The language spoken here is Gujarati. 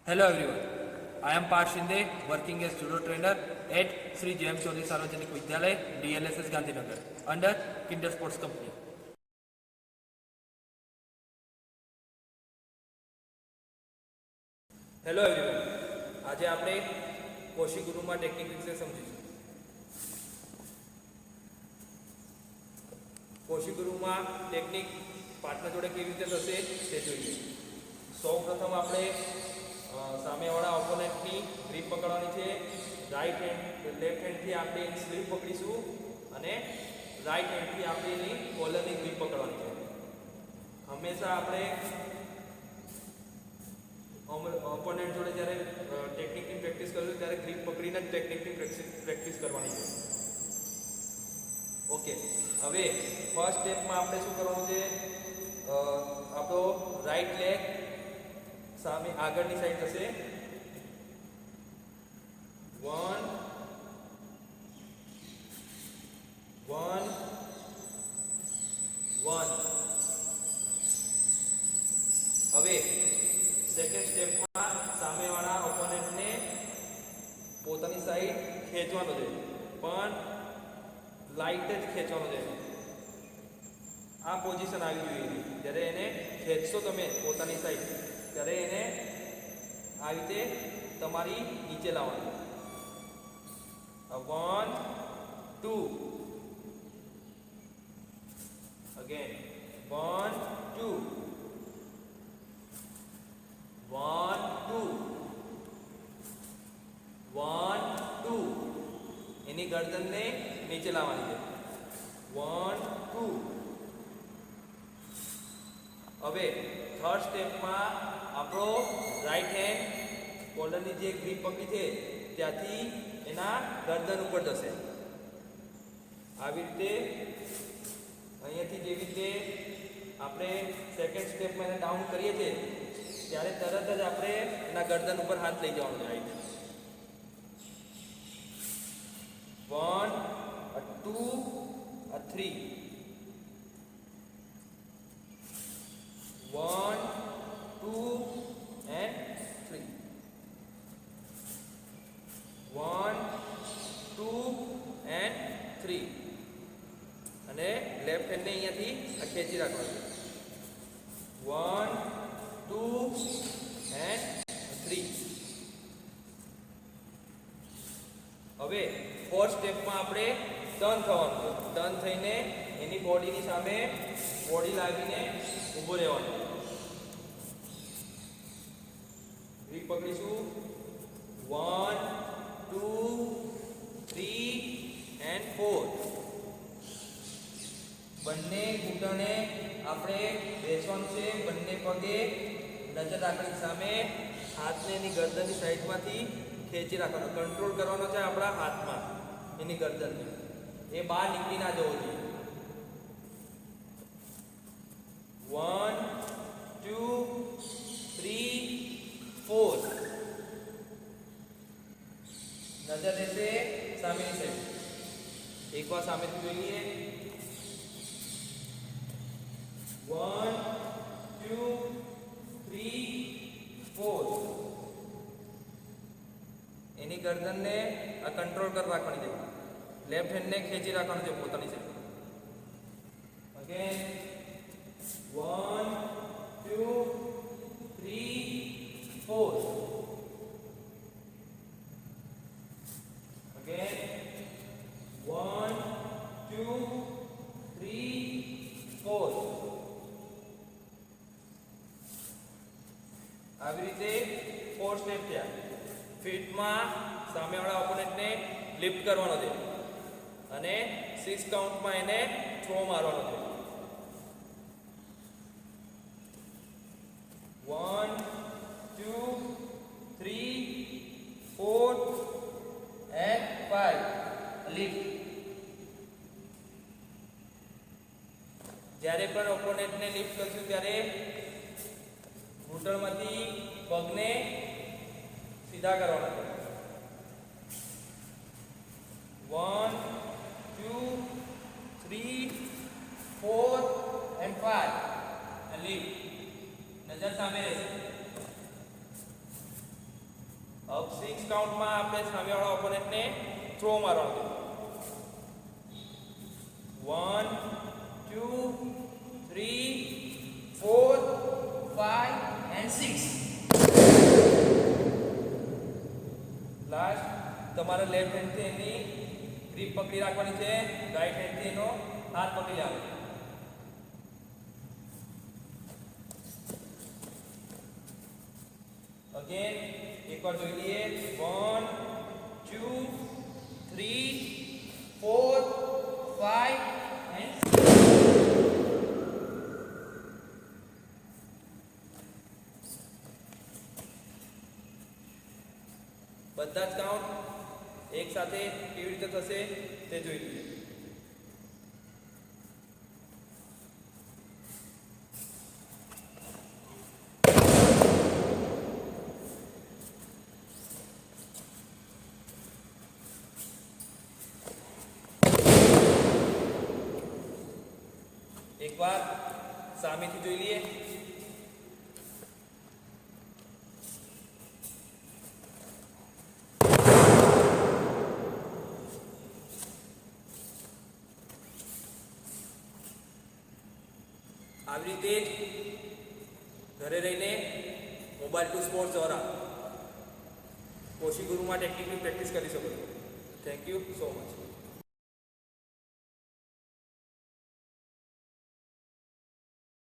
Hello everyone. I am Parth Shinde, working as judo trainer at Sri J.M. Chaudhary Sarvajanik Vidyalaya, DLSS Gandhinagar, under Kinder Sports Company. Hello everyone. આજે આપણે કોશી ગુરુમાં ટેકનિક વિશે સમજીશું. કોશી ગુરુમાં ટેકનિક પાર્ટનર જોડે કેવી રીતે થશે તે જોઈએ. સૌ પ્રથમ આપણે સામેવાળા ઓપોનન્ટની ગ્રીપ પકડવાની છે. રાઈટ હેન્ડ લેફ્ટ હેન્ડથી આપણે એની સ્લીપ પકડીશું અને રાઈટ હેન્ડથી આપણે એની કોલરની ગ્રીપ પકડવાની છે. હંમેશા આપણે ઓપોનન્ટ જોડે જ્યારે ટેકનિકની પ્રેક્ટિસ કરીશું ત્યારે ગ્રીપ પકડીને જ ટેકનિકની પ્રેક્ટિસ કરવાની છે. ઓકે, હવે ફર્સ્ટ સ્ટેપમાં આપણે શું કરવાનું છે, આપણો રાઈટ લેગ સામે આગળની સાઈડ થશે. 1 1 1. હવે સેકન્ડ સ્ટેપમાં સામેવાળા ઓપોનન્ટને પોતાની સાઈડ ખેંચવાનો છે, પણ લાઇટ જ ખેંચવાનો છે. આ પોઝિશન આવી જોઈએ. જ્યારે એને ખેંચશો તમે પોતાની સાઈડ ત્યારે એને આવી રીતે તમારી નીચે લાવવાનું. 1 2 અગેન 1 2 1 2 1 2. એની ગરદનને નીચે લાવવાની છે. 1 2. હવે થર્ડ સ્ટેપમાં આપણો રાઈટ હેન્ડ કોલરની જે ગ્રીપ પકડી છે ત્યાંથી એના ગરદન ઉપર જશે. આવી રીતે અહીંયાથી જેવી રીતે આપણે સેકન્ડ સ્ટેપમાં એને ડાઉન કરીએ છીએ ત્યારે તરત જ આપણે એના ગરદન ઉપર હાથ લઈ જવાનો છે. 1 2 3. 1 2 and 3. 1 2 and 3. અને લેફ્ટ હેન્ડને અહીંયાથી આ ખેંચી રાખવાનું. 1 2 and 3. હવે ફોર્થ સ્ટેપમાં આપણે ટર્ન થવાનું છે. ટર્ન થઈને એની બોડીની સામે બોડી લાવીને ઊભો રહેવાનું. ગ્રીપ પકડીશું. 1 2 3 and 4. બંને ઘૂંટણે આપણે બેસવાનું છે. બંને પગે નજર રાખવાની સામે હાથને એની ગરદનની સાઈડમાંથી ખેંચી રાખવાનો. કંટ્રોલ કરવાનો છે આપણા હાથમાં એની ગરદનને. એ બહાર નીકળી ના જવો જોઈએ. 1 2 3 4. નજર રહેશે સામેની સાઈડ. એકવાર સામેથી જોઈ લઈએ. 1 2 3 4. એની ગરદનને આ કંટ્રોલ કરી રાખવાની છે. લેફ્ટ હેન્ડને ખેંચી રાખવાનું છે પોતાની સાઈડ. અગેન 1 2 3 4. અગેન 1 2 3 4. આવી રીતે 4 સ્ટેપ થયા. ફીટમાં સામેવાળા ઓપોનન્ટને લિફ્ટ કરવાનો છે અને 6 કાઉન્ટમાં એને થ્રો મારવાનો છે. 1 2 3 4 and 5. લિફ્ટ. જ્યારે પણ ઓપોનન્ટને લિફ્ટ કરશું ત્યારે ઘૂંટણમાંથી પગને સીધા કરવાના છે. 1 2 3 4 and 5. લીફ. નજર સામે રહેશે. 6 કાઉન્ટમાં આપણે સામેવાળા ઓપોનન્ટને થ્રો મારવાનો 1 2 3 4 5 and 6 લાસ્ટ તમારે લેફ્ટ હેન્ડથી એની ગ્રીપ પકડી રાખવાની છે, રાઈટ હેન્ડથી એનો હાથ પકડી લેવાનો. અગેન એકવાર જોઈ લઈએ 1 2 3 4 5 and 6 બધા જ કાઉન્ટ એક સાથે કેવી રીતે થશે તે જોઈ લઈએ. એકવાર સામેથી જોઈ લઈએ. આવી રીતે જ ઘરે રહીને મોબાઈલ ટુ સ્પોર્ટ્સ દ્વારા કોશી ગુરુમાં ટેકનિકની પ્રેક્ટિસ કરી શકો છો. Thank you so much.